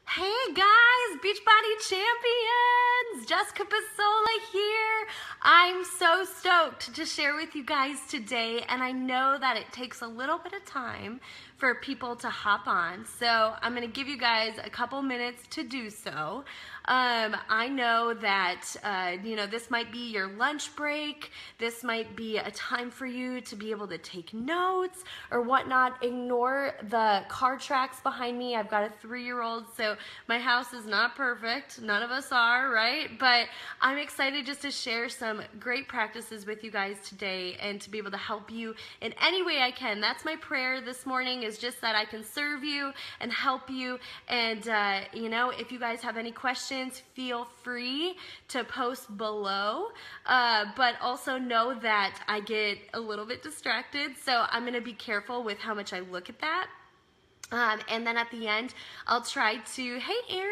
Hey guys, Beachbody Champions! Jessica Pesola here. I'm so stoked to share with you guys today, and I know that it takes a little bit of time for people to hop on, so I'm going to give you guys a couple minutes to do so. I know that this might be your lunch break. This might be a time for you to be able to take notes or whatnot. Ignore the car tracks behind me. I've got a 3-year-old, so my house is not perfect. None of us are, right? But I'm excited just to share some great practices with you guys today and to be able to help you in any way I can. That's my prayer this morning, is just that I can serve you and help you. And if you guys have any questions, feel free to post below, but also know that I get a little bit distracted, so I'm going to be careful with how much I look at that. And then at the end, I'll try to, hey Erin,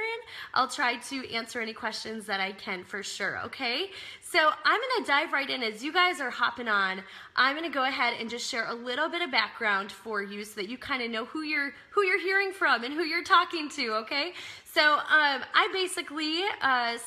I'll try to answer any questions that I can for sure, okay? So I'm gonna dive right in. As you guys are hopping on, I'm gonna go ahead and just share a little bit of background for you so that you kind of know who you're hearing from and who you're talking to, okay? So I basically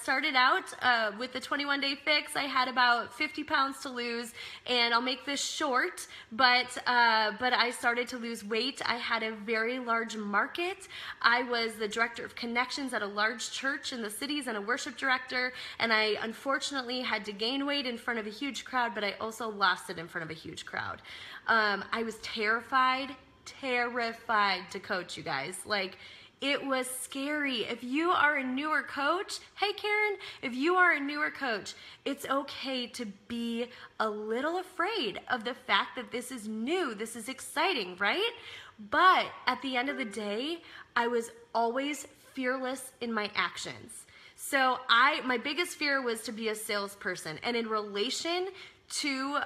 started out with the 21-day fix. I had about 50 pounds to lose, and I'll make this short, but I started to lose weight. I had a very large market. I was the director of connections at a large church in the cities and a worship director, and I unfortunately had to gain weight in front of a huge crowd, but I also lost it in front of a huge crowd. I was terrified to coach, you guys. Like, it was scary. If you are a newer coach, hey Karen, if you are a newer coach, it's okay to be a little afraid of the fact that this is new, this is exciting, right? But at the end of the day, I was always fearless in my actions. So my biggest fear was to be a salesperson, and in relation to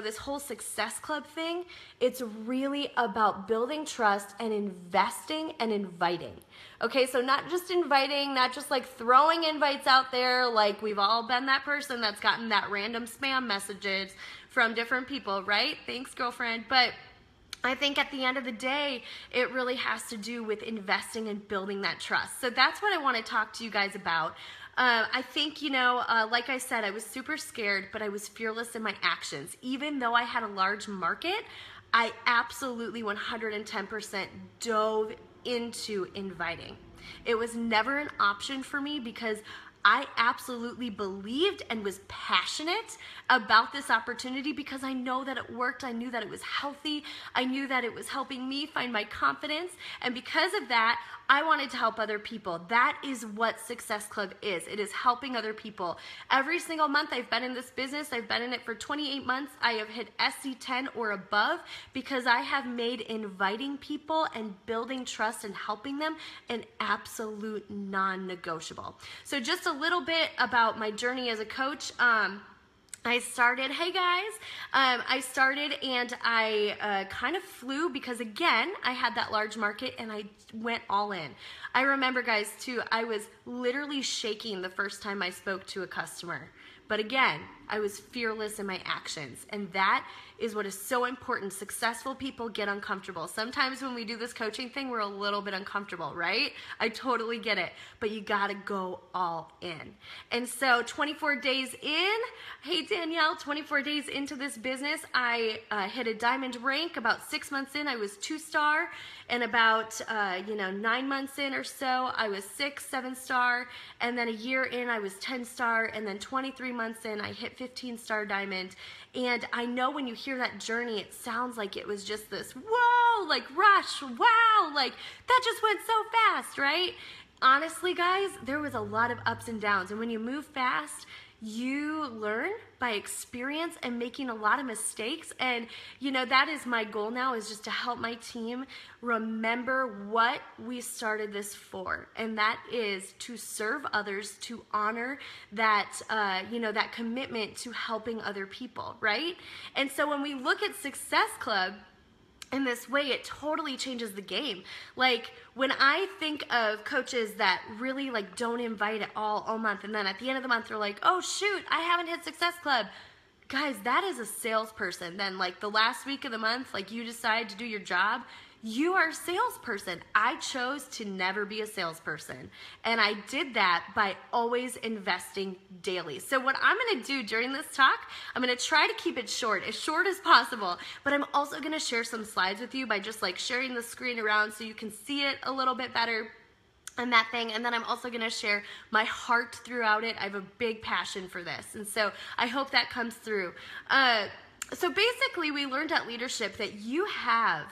this whole Success Club thing, it's really about building trust and investing and inviting. Okay, so not just inviting, not just like throwing invites out there, like we've all been that person that's gotten that random spam messages from different people, right? Thanks, girlfriend. But I think at the end of the day, it really has to do with investing and building that trust. So that's what I want to talk to you guys about. I think, like I said, I was super scared, but I was fearless in my actions. Even though I had a large market, I absolutely 110% dove into inviting. It was never an option for me because I absolutely believed and was passionate about this opportunity because I know that it worked. I knew that it was healthy. I knew that it was helping me find my confidence. And because of that, I wanted to help other people. That is what Success Club is. It is helping other people. Every single month I've been in this business, I've been in it for 28 months. I have hit SC10 or above because I have made inviting people and building trust and helping them an absolute non-negotiable. So just a little bit about my journey as a coach. I started, hey guys, I started and I kind of flew because, again, I had that large market and I went all in. I remember, guys, too, I was literally shaking the first time I spoke to a customer. But again, I was fearless in my actions, and that is what is so important. Successful people get uncomfortable. Sometimes when we do this coaching thing, we're a little bit uncomfortable, right? I totally get it, but you gotta go all in. And so 24 days in, hey Danielle, 24 days into this business, I hit a diamond rank. About 6 months in, I was 2-star, and about 9 months in or so, I was 6, 7-star, and then a year in, I was 10-star, and then 23 months in, I hit 15-star diamond. And I know when you hear that journey, it sounds like it was just this, whoa, like rush, wow, like that just went so fast, right? Honestly, guys, there was a lot of ups and downs. And when you move fast, you learn by experience and making a lot of mistakes. And that is my goal now, is just to help my team remember what we started this for. And that is to serve others, to honor that, that commitment to helping other people, right? And so when we look at Success Club in this way, it totally changes the game. Like, when I think of coaches that really don't invite at all month, and then at the end of the month they're like, oh shoot, I haven't hit Success Club. Guys, that is a salesperson. Then the last week of the month, you decide to do your job, You are a salesperson. I chose to never be a salesperson. And I did that by always investing daily. So what I'm gonna do during this talk, I'm gonna try to keep it short as possible, but I'm also gonna share some slides with you by just like sharing the screen around so you can see it a little bit better and that thing. And then I'm also gonna share my heart throughout it. I have a big passion for this. And so I hope that comes through. So basically we learned at leadership that you have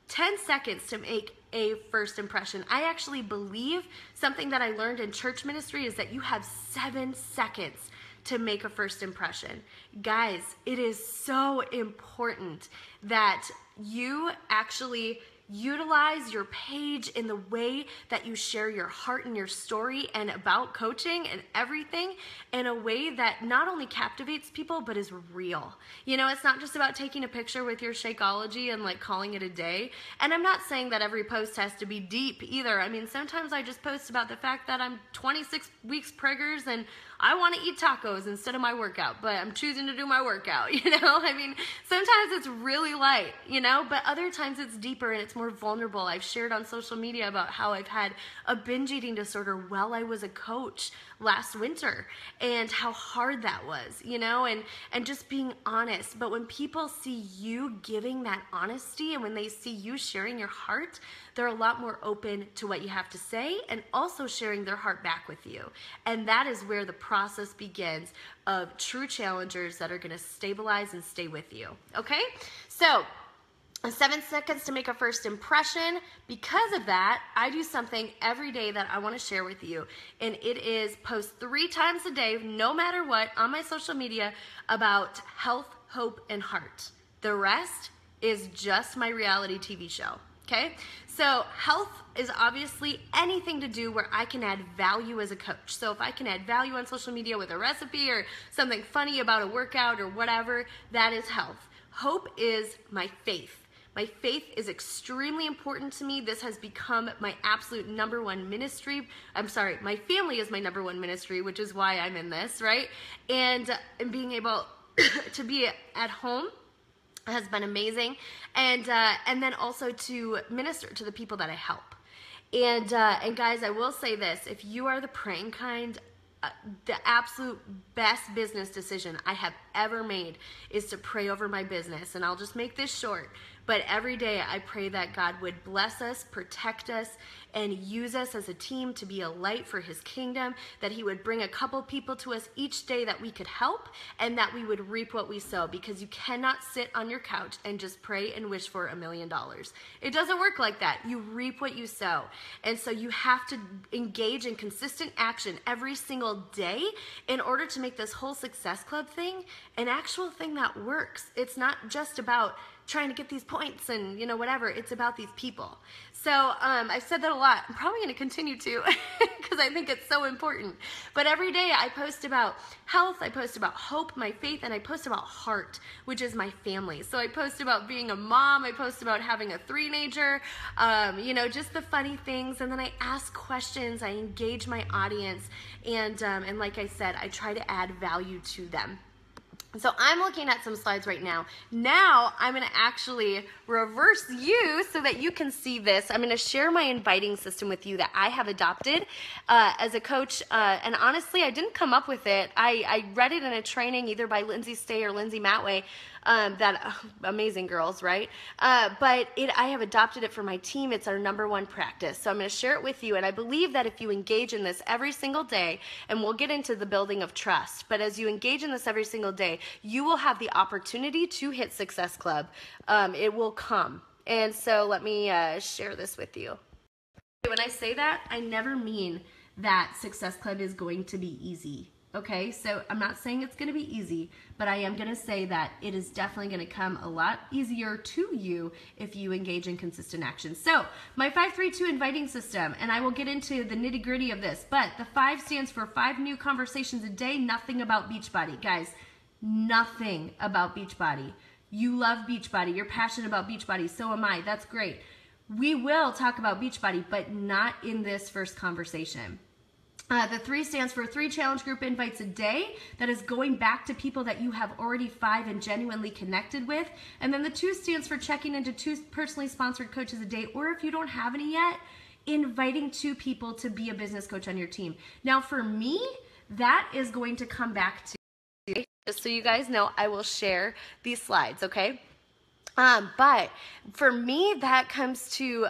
10 seconds to make a first impression. I actually believe something that I learned in church ministry is that you have 7 seconds to make a first impression. Guys, it is so important that you actually utilize your page in the way that you share your heart and your story and about coaching and everything in a way that not only captivates people but is real. You know, it's not just about taking a picture with your Shakeology and like calling it a day. And I'm not saying that every post has to be deep either. I mean, sometimes I just post about the fact that I'm 26 weeks preggers and I want to eat tacos instead of my workout, but I'm choosing to do my workout, you know? I mean, sometimes it's really light, you know, but other times it's deeper and it's more vulnerable. I've shared on social media about how I've had a binge eating disorder while I was a coach last winter and how hard that was, you know, and just being honest. But when people see you giving that honesty and when they see you sharing your heart, they're a lot more open to what you have to say and also sharing their heart back with you. And that is where the process begins of true challengers that are going to stabilize and stay with you. Okay? So 7 seconds to make a first impression. Because of that, I do something every day that I want to share with you. And it is post 3 times a day, no matter what, on my social media about health, hope, and heart. The rest is just my reality TV show. Okay? So health is obviously anything to do where I can add value as a coach. So if I can add value on social media with a recipe or something funny about a workout or whatever, that is health. Hope is my faith. My faith is extremely important to me. This has become my absolute #1 ministry. I'm sorry, my family is my #1 ministry, which is why I'm in this, right? And being able to be at home has been amazing, and then also to minister to the people that I help. And guys, I will say this: if you are the praying kind, the absolute best business decision I have ever made is to pray over my business. And I'll just make this short. But every day I pray that God would bless us, protect us, and use us as a team to be a light for his kingdom, that he would bring a couple people to us each day that we could help, and that we would reap what we sow, because you cannot sit on your couch and just pray and wish for $1 million. It doesn't work like that. You reap what you sow. And so you have to engage in consistent action every single day in order to make this whole Success Club thing an actual thing that works. It's not just about trying to get these points and, you know, whatever. It's about these people. So I've said that a lot. I'm probably going to continue to because I think it's so important. But every day I post about health, I post about hope, my faith, and I post about heart, which is my family. So I post about being a mom, I post about having a 3-nager, you know, just the funny things. And then I ask questions, I engage my audience, and like I said, I try to add value to them. So I'm looking at some slides right now. Now I'm going to actually reverse you so that you can see this. I'm going to share my inviting system with you that I have adopted as a coach. And honestly, I didn't come up with it. I read it in a training either by Lindsay Stay or Lindsay Matway. Amazing girls, right? But I have adopted it for my team. It's our #1 practice. So I'm going to share it with you. And I believe that if you engage in this every single day, and we'll get into the building of trust, but as you engage in this every single day, you will have the opportunity to hit Success Club. It will come. And so let me share this with you. When I say that, I never mean that Success Club is going to be easy. Okay, so I'm not saying it's going to be easy, but I am going to say that it is definitely going to come a lot easier to you if you engage in consistent action. So my 5-3-2 inviting system, and I will get into the nitty gritty of this, but the 5 stands for 5 new conversations a day, nothing about Beachbody. Guys, nothing about Beachbody. You love Beachbody, you're passionate about Beachbody, so am I, that's great. We will talk about Beachbody, but not in this first conversation. The 3 stands for 3 challenge group invites a day. That is going back to people that you have already 5 and genuinely connected with. And then the 2 stands for checking into 2 personally sponsored coaches a day, or if you don't have any yet, inviting 2 people to be a business coach on your team. Now for me, that is going to come back to, just so you guys know, I will share these slides, okay? But for me, that comes to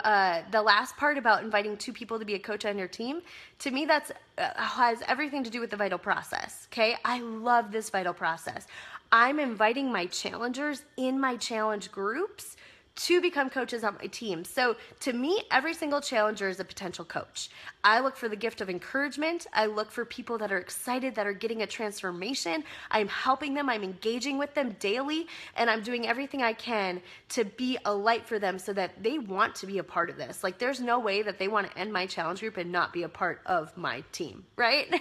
the last part about inviting 2 people to be a coach on your team. To me, that's has everything to do with the vital process, okay? I love this vital process. I'm inviting my challengers in my challenge groups to become coaches on my team. So to me, every single challenger is a potential coach. I look for the gift of encouragement. I look for people that are excited, that are getting a transformation. I'm helping them, I'm engaging with them daily, and I'm doing everything I can to be a light for them so that they want to be a part of this. Like, there's no way that they want to end my challenge group and not be a part of my team, right?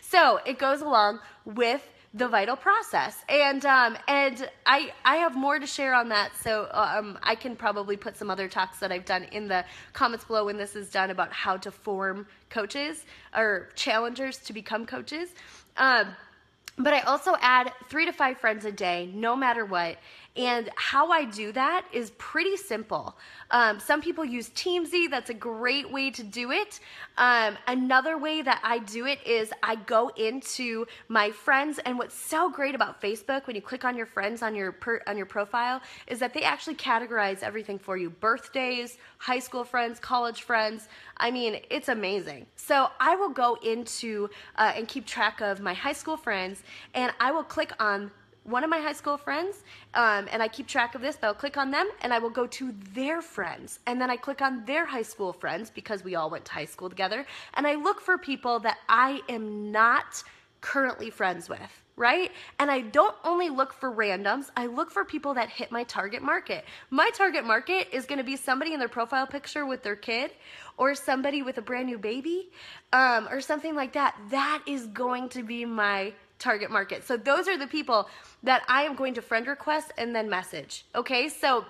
So it goes along with the vital process, and I have more to share on that, so I can probably put some other talks that I've done in the comments below when this is done about how to form coaches or challengers to become coaches. But I also add 3 to 5 friends a day, no matter what. And how I do that is pretty simple. Some people use Teamsy. That's a great way to do it. Another way that I do it is I go into my friends, and what's so great about Facebook when you click on your friends on your profile is that they actually categorize everything for you: birthdays, high school friends, college friends. I mean, it's amazing. So I will go into and keep track of my high school friends, and I will click on one of my high school friends, and I keep track of this, but I'll click on them, and I will go to their friends, and then I click on their high school friends, because we all went to high school together, and I look for people that I am not currently friends with, right? And I don't only look for randoms, I look for people that hit my target market. My target market is gonna be somebody in their profile picture with their kid, or somebody with a brand new baby, or something like that. That is going to be my target market. So those are the people that I am going to friend request and then message. Okay, so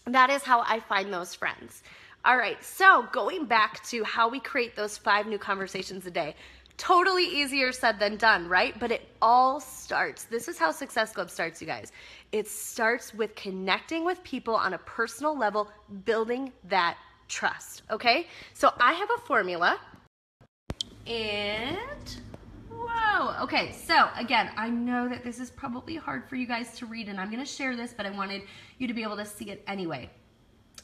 that is how I find those friends. All right, so going back to how we create those 5 new conversations a day. Totally easier said than done, right? But it all starts, this is how Success Club starts, you guys. It starts with connecting with people on a personal level, building that trust, okay? So I have a formula, and whoa, okay, so again, I know that this is probably hard for you guys to read, and I'm gonna share this, but I wanted you to be able to see it anyway.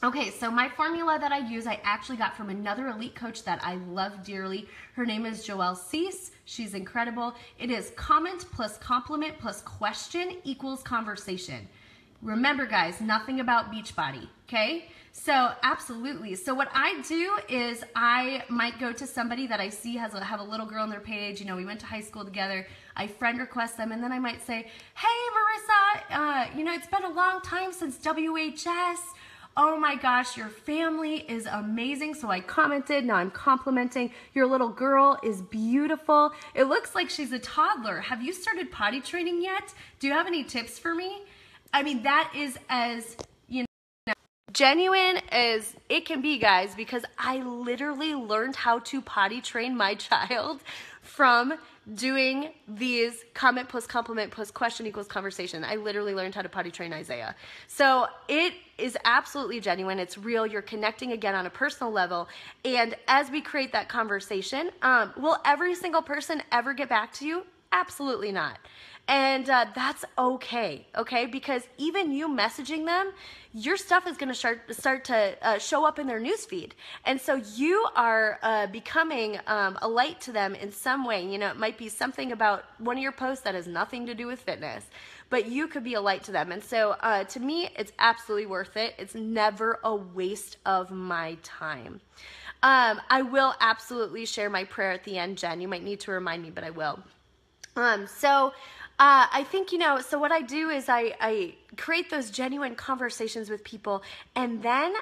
Okay, so my formula that I use, I actually got from another elite coach that I love dearly. Her name is Joelle Cease. She's incredible. It is comment plus compliment plus question equals conversation. Remember, guys, nothing about Beachbody, okay? So absolutely. So what I do is I might go to somebody that I see have a little girl on their page. You know, we went to high school together. I friend request them, and then I might say, hey, Marissa, you know, it's been a long time since WHS. Oh my gosh, your family is amazing. So I commented, now I'm complimenting. Your little girl is beautiful. It looks like she's a toddler. Have you started potty training yet? Do you have any tips for me? I mean, that is as, you know, genuine as it can be, guys, because I literally learned how to potty train my child from doing these comment plus compliment plus question equals conversation. I literally learned how to potty train Isaiah. So it is absolutely genuine. It's real. You're connecting again on a personal level. And as we create that conversation, will every single person ever get back to you? Absolutely not. And that's okay, because even you messaging them, your stuff is going to start to show up in their newsfeed. And so you are becoming a light to them in some way. You know, it might be something about one of your posts that has nothing to do with fitness, but you could be a light to them. And so to me, it's absolutely worth it. It's never a waste of my time. I will absolutely share my prayer at the end, Jen. You might need to remind me, but I will. I think, you know, so what I do is I create those genuine conversations with people, and then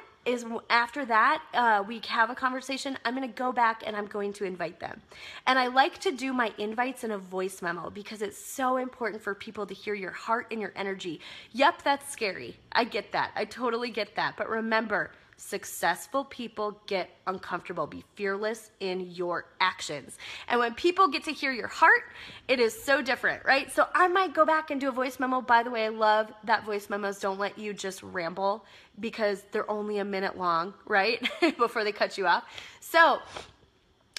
after that, we have a conversation, I'm going to go back and I'm going to invite them. And I like to do my invites in a voice memo because it's so important for people to hear your heart and your energy. Yep, that's scary. I get that. I totally get that. But remember, Successful people get uncomfortable. Be fearless in your actions. And when people get to hear your heart, it is so different, right? So I might go back and do a voice memo. By the way, I love that voice memos don't let you just ramble because they're only a minute long, right? Before they cut you off. So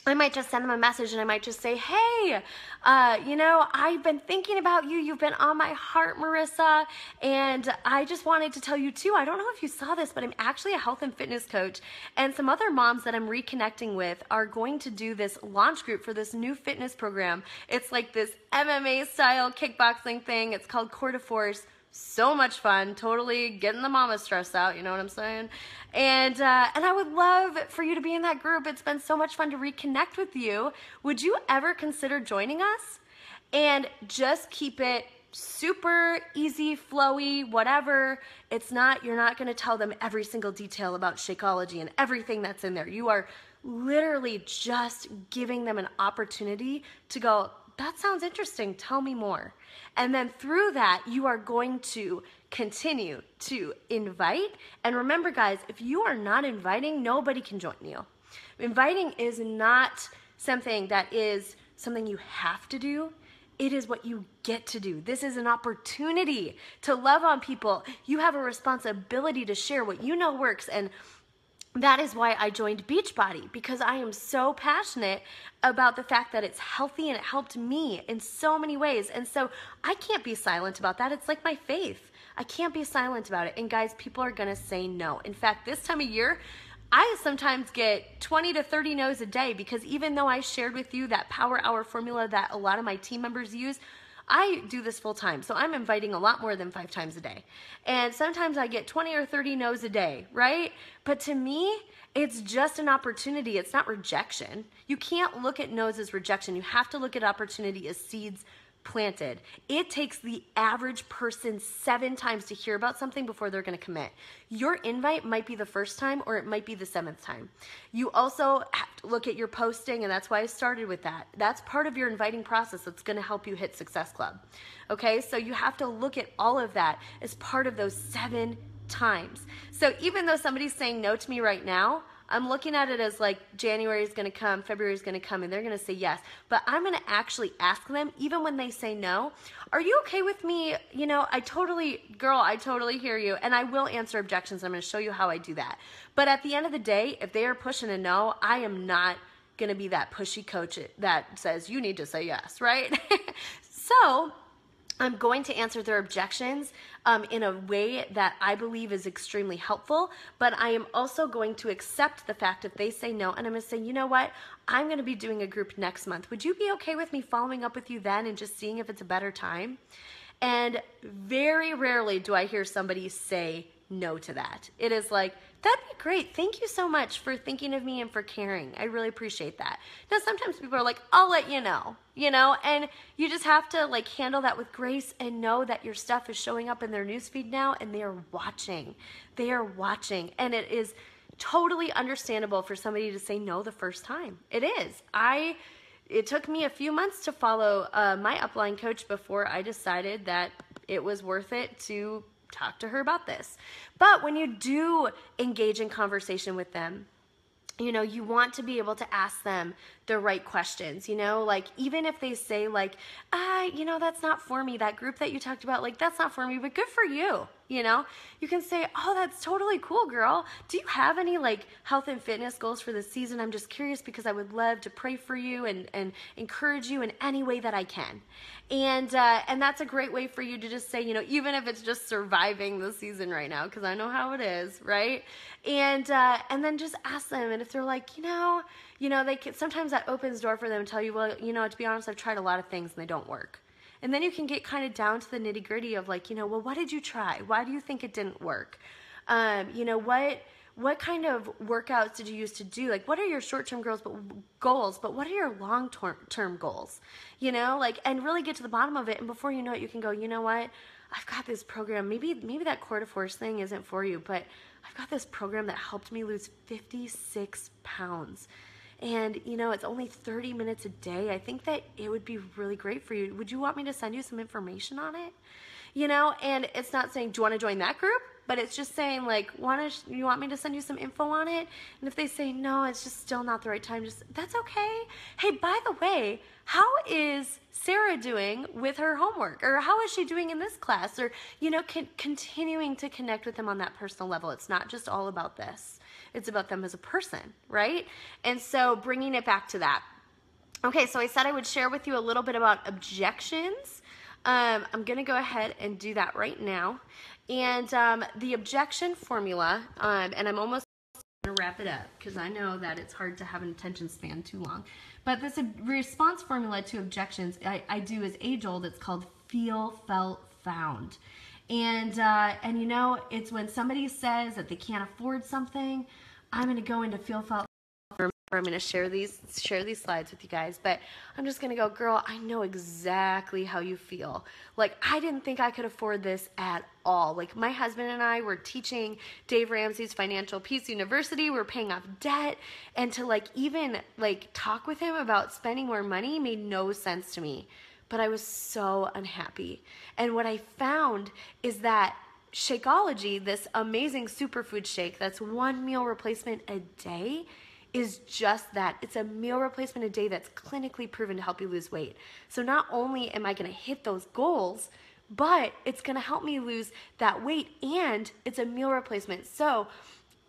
I might just send them a message and I might just say, hey, I've been thinking about you. You've been on my heart, Marissa. And I just wanted to tell you too, I don't know if you saw this, but I'm actually a health and fitness coach. And some other moms that I'm reconnecting with are going to do this launch group for this new fitness program. It's like this MMA style kickboxing thing. It's called Core to Force. So much fun, totally getting the mama stress out, you know what I'm saying? And I would love for you to be in that group. It's been so much fun to reconnect with you. Would you ever consider joining us? And just keep it super easy, flowy, whatever. You're not gonna tell them every single detail about Shakeology and everything that's in there. You are literally just giving them an opportunity to go, that sounds interesting, tell me more. And then through that, you are going to continue to invite. And remember, guys, if you are not inviting, nobody can join you. Inviting is not something you have to do. It is what you get to do. This is an opportunity to love on people. You have a responsibility to share what you know works. And that is why I joined Beachbody, because I am so passionate about the fact that it's healthy and it helped me in so many ways. And so I can't be silent about that. It's like my faith. I can't be silent about it. And guys, people are gonna say no. In fact, this time of year, I sometimes get 20 to 30 no's a day, because even though I shared with you that Power Hour formula that a lot of my team members use, I do this full time, so I'm inviting a lot more than 5 times a day. And sometimes I get 20 or 30 no's a day, right? But to me, it's just an opportunity. It's not rejection. You can't look at no's as rejection. You have to look at opportunity as seeds planted. It takes the average person 7 times to hear about something before they're going to commit. Your invite might be the first time, or it might be the 7th time. You also have to look at your posting, and that's why I started with that. That's part of your inviting process that's going to help you hit Success Club. Okay, so you have to look at all of that as part of those 7 times. So even though somebody's saying no to me right now, I'm looking at it as like January is going to come, February is going to come, and they're going to say yes. But I'm going to actually ask them, even when they say no, are you okay with me? I totally hear you. And I will answer objections. I'm going to show you how I do that. But at the end of the day, if they are pushing a no, I am not going to be that pushy coach that says you need to say yes, right? So I'm going to answer their objections in a way that I believe is extremely helpful, but I am also going to accept the fact if they say no, and I'm going to say, you know what, I'm going to be doing a group next month. Would you be okay with me following up with you then and just seeing if it's a better time? And very rarely do I hear somebody say no to that. It is like, that'd be great. Thank you so much for thinking of me and for caring. I really appreciate that. Now, sometimes people are like, I'll let you know, and you just have to like handle that with grace and know that your stuff is showing up in their newsfeed now and they are watching. They are watching. And it is totally understandable for somebody to say no the first time. It is. It took me a few months to follow my upline coach before I decided that it was worth it to talk to her about this. But when you do engage in conversation with them, you want to be able to ask them the right questions, like even if they say like, that's not for me, that group that you talked about, like that's not for me, but good for you. You can say, oh, that's totally cool, girl. Do you have any like health and fitness goals for this season? I'm just curious because I would love to pray for you and encourage you in any way that I can. And that's a great way for you to just say, even if it's just surviving the season right now, because I know how it is, right? And then just ask them, and if they're like, sometimes that opens door for them to tell you, well, to be honest, I've tried a lot of things and they don't work. And then you can get kind of down to the nitty gritty of like, well, what did you try? Why do you think it didn't work? What kind of workouts did you use to do? Like, what are your short-term goals, but what are your long-term goals? And really get to the bottom of it. And before you know it, you can go, you know what? I've got this program. Maybe that Core to Force thing isn't for you, but I've got this program that helped me lose 56 pounds. And, it's only 30 minutes a day. I think that it would be really great for you. Would you want me to send you some information on it? And it's not saying, do you want to join that group? but it's just saying like, you want me to send you some info on it? And if they say no, it's just still not the right time, that's okay. Hey, by the way, how is Sarah doing with her homework? Or how is she doing in this class? Or, continuing to connect with them on that personal level. It's not just all about this. It's about them as a person, right? And so bringing it back to that. Okay, so I said I would share with you a little bit about objections. I'm going to go ahead and do that right now. And the objection formula, and I'm almost going to wrap it up because I know that it's hard to have an attention span too long. But this response formula to objections I do is age-old. It's called feel, felt, found. And it's when somebody says that they can't afford something, I'm going to go into feel, felt, I'm going to share these slides with you guys, but I'm just going to go, girl, I know exactly how you feel. Like, I didn't think I could afford this at all. Like, my husband and I were teaching Dave Ramsey's Financial Peace University. We're paying off debt, and to even talk with him about spending more money made no sense to me. But I was so unhappy. And what I found is that Shakeology, this amazing superfood shake that's 1 meal replacement a day, is just that. It's a meal replacement a day that's clinically proven to help you lose weight. So not only am I going to hit those goals, but it's going to help me lose that weight, and it's a meal replacement. So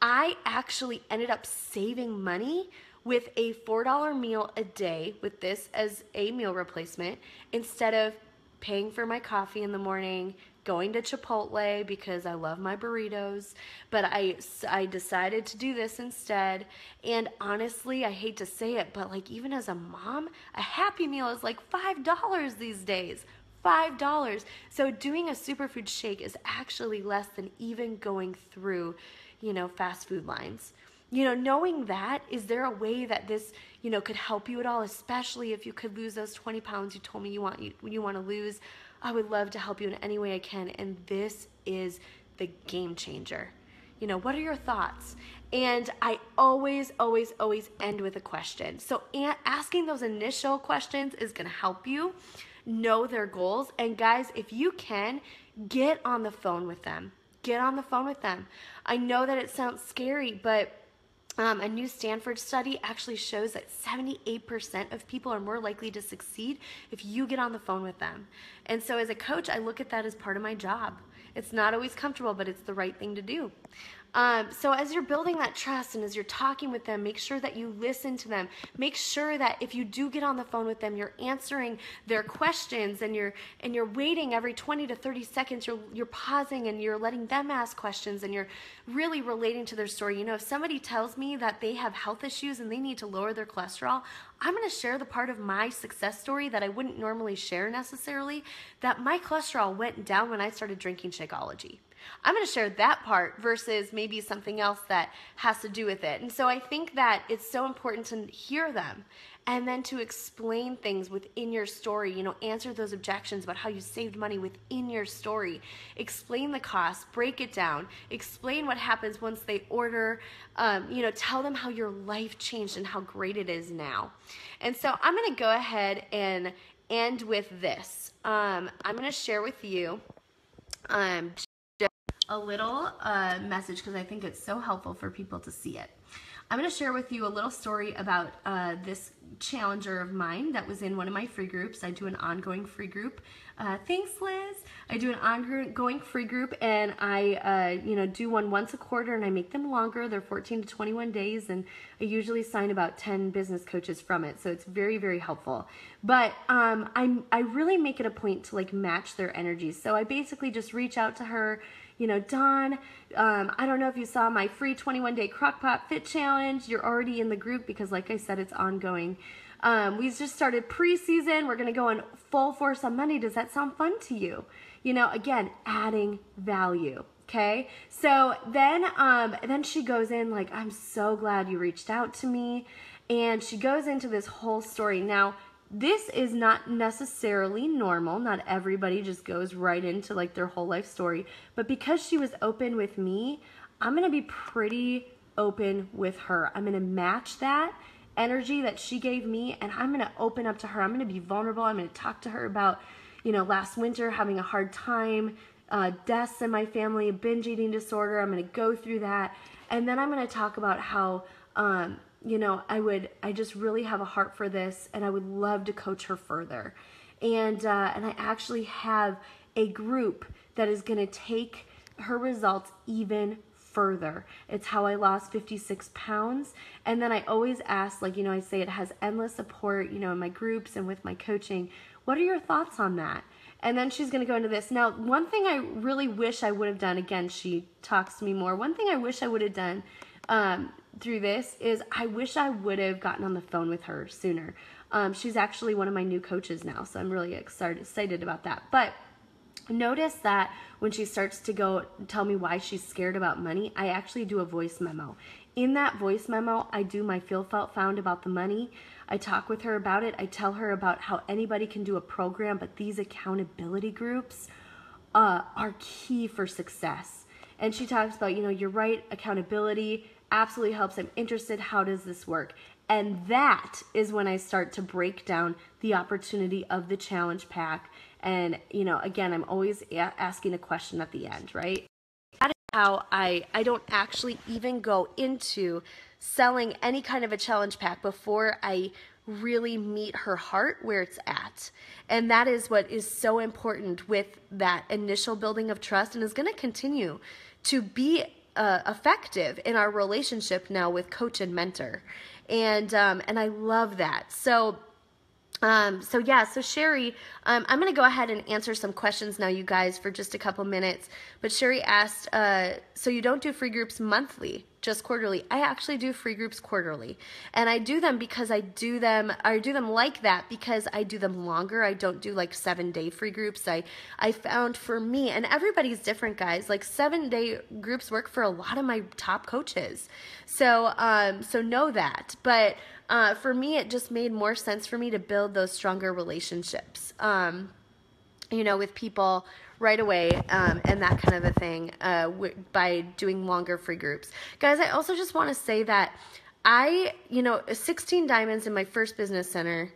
I actually ended up saving money with a $4 meal a day with this as a meal replacement, instead of paying for my coffee in the morning, going to Chipotle because I love my burritos. But I decided to do this instead. And honestly, I hate to say it, but even as a mom, a Happy Meal is like $5 these days. $5. So doing a superfood shake is actually less than even going through, fast food lines. Knowing that, is there a way that this, could help you at all, especially if you could lose those 20 pounds you told me you want to lose? I would love to help you in any way I can, and this is the game changer. What are your thoughts? And I always, always, always end with a question. So asking those initial questions is going to help you know their goals. And guys, if you can, get on the phone with them. Get on the phone with them. I know that it sounds scary, but a new Stanford study actually shows that 78% of people are more likely to succeed if you get on the phone with them. And so as a coach, I look at that as part of my job. It's not always comfortable, but it's the right thing to do. So as you're building that trust and as you're talking with them, make sure that you listen to them. Make sure that if you do get on the phone with them, you're answering their questions, and you're waiting every 20 to 30 seconds. You're pausing and you're letting them ask questions, and you're really relating to their story. If somebody tells me that they have health issues and they need to lower their cholesterol, I'm going to share the part of my success story that I wouldn't normally share necessarily, that my cholesterol went down when I started drinking Shakeology. I'm going to share that part versus maybe something else that has to do with it. And so I think that it's so important to hear them and then to explain things within your story, answer those objections about how you saved money within your story, explain the cost, break it down, explain what happens once they order, tell them how your life changed and how great it is now. And so I'm going to go ahead and end with this. I'm going to share with you a little message because I think it's so helpful for people to see it. I'm going to share with you a little story about this challenger of mine that was in one of my free groups. I do an ongoing free group. Thanks, Liz. I do an ongoing free group, and I do one once a quarter, and I make them longer. They're 14 to 21 days, and I usually sign about 10 business coaches from it, so it's very, very helpful. But I really make it a point to match their energies. So I basically just reach out to her. Dawn, I don't know if you saw my free 21-day Crockpot Fit Challenge. You're already in the group because, like I said, it's ongoing. We just started preseason. We're going to go in full force on Monday. Does that sound fun to you? Again, adding value. Okay. So then she goes in I'm so glad you reached out to me. And she goes into this whole story. Now, this is not necessarily normal. Not everybody just goes right into their whole life story. But because she was open with me, I'm going to be pretty open with her. I'm going to match that energy that she gave me, and I'm going to open up to her. I'm going to be vulnerable. I'm going to talk to her about, last winter having a hard time deaths in my family, binge eating disorder. I'm going to go through that. And then I'm going to talk about how, I just really have a heart for this, and I would love to coach her further. And I actually have a group that is going to take her results even further. It's how I lost 56 pounds. And then I always ask, I say it has endless support, in my groups and with my coaching. What are your thoughts on that? And then she's going to go into this. Now, one thing I really wish I would have done, again, she talks to me more. One thing I wish I would have done through this is I wish I would have gotten on the phone with her sooner. She's actually one of my new coaches now, so I'm really excited about that. But notice that when she starts to go tell me why she's scared about money, I actually do a voice memo. In that voice memo, I do my feel, felt, found about the money. I talk with her about it. I tell her about how anybody can do a program, but these accountability groups are key for success. And she talks about, you're right, accountability absolutely helps. I'm interested. How does this work? And that is when I start to break down the opportunity of the challenge pack. And, again, I'm always asking a question at the end, right? That is how I don't actually even go into selling any kind of a challenge pack before I really meet her heart where it's at. And that is what is so important with that initial building of trust, and is going to continue to be effective in our relationship now with coach and mentor. And I love that. So Sherry, I'm going to go ahead and answer some questions now, you guys, for just a couple minutes. But Sherry asked, so you don't do free groups monthly, just quarterly? I actually do free groups quarterly, and I do them because I do them like that because I do them longer. I don't do like 7-day free groups. I found for me, and everybody's different, guys, like 7-day groups work for a lot of my top coaches. So know that. But for me, it just made more sense for me to build those stronger relationships, with people right away, and that kind of a thing, by doing longer free groups. Guys, I also just want to say that 16 diamonds in my first business center,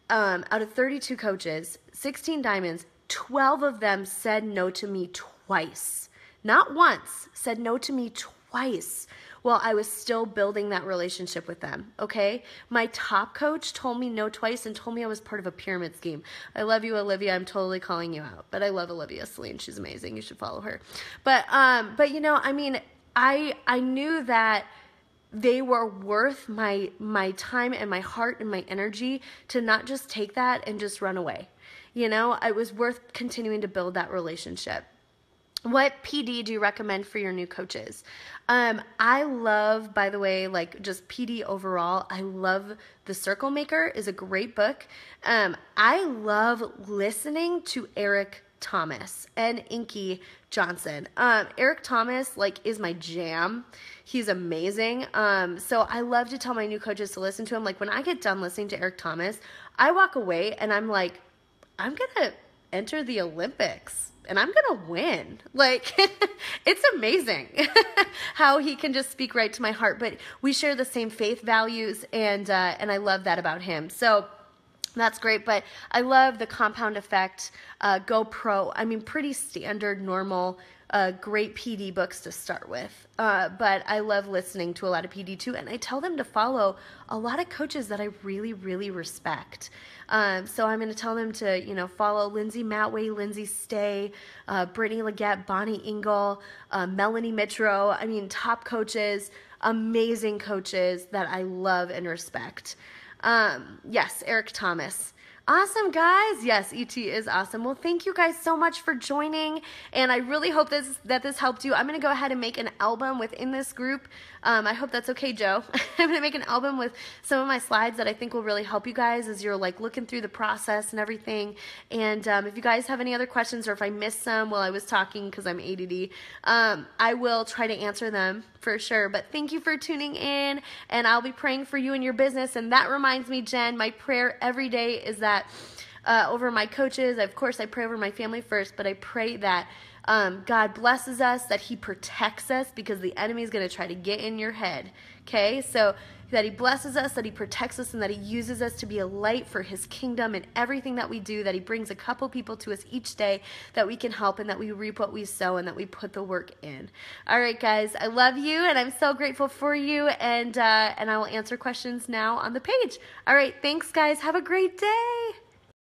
out of 32 coaches, 16 diamonds, 12 of them said no to me twice. Not once, said no to me twice. Well, I was still building that relationship with them, okay? My top coach told me no twice and told me I was part of a pyramid scheme. I love you, Olivia. I'm totally calling you out. But I love Olivia Celine. She's amazing. You should follow her. But I knew that they were worth my time and my heart and my energy to not just take that and just run away. It was worth continuing to build that relationship. What PD do you recommend for your new coaches? I love, by the way, just PD overall, I love The Circle Maker is a great book. I love listening to Eric Thomas and Inky Johnson. Eric Thomas, is my jam. He's amazing. So I love to tell my new coaches to listen to him. When I get done listening to Eric Thomas, I walk away and I'm like, I'm going to enter the Olympics. And I'm going to win. It's amazing how he can just speak right to my heart. But we share the same faith values, and I love that about him. So that's great. But I love the Compound Effect, Go Pro. Pretty standard, normal, great PD books to start with. But I love listening to a lot of PD too. And I tell them to follow a lot of coaches that I really, really respect. So I'm going to tell them to, follow Lindsay Matway, Lindsay Stay, Brittany Leggett, Bonnie Engel, Melanie Mitro. Top coaches, amazing coaches that I love and respect. Yes, Eric Thomas. Awesome, guys. Yes, ET is awesome. Well, thank you guys so much for joining, and I really hope that this helped you. I'm going to go ahead and make an album within this group. I hope that's okay, Joe. I'm going to make an album with some of my slides that I think will really help you guys as you're looking through the process and everything. And if you guys have any other questions, or if I missed some while I was talking because I'm ADD, I will try to answer them for sure. But thank you for tuning in, and I'll be praying for you and your business. And that reminds me, Jen, my prayer every day is that over my coaches, of course, I pray over my family first, but I pray that God blesses us, that he protects us because the enemy is going to try to get in your head. Okay, so that he blesses us, that he protects us, and that he uses us to be a light for his kingdom in everything that we do, that he brings a couple people to us each day that we can help, and that we reap what we sow, and that we put the work in. All right, guys, I love you, and I'm so grateful for you, and I will answer questions now on the page. All right, thanks, guys. Have a great day.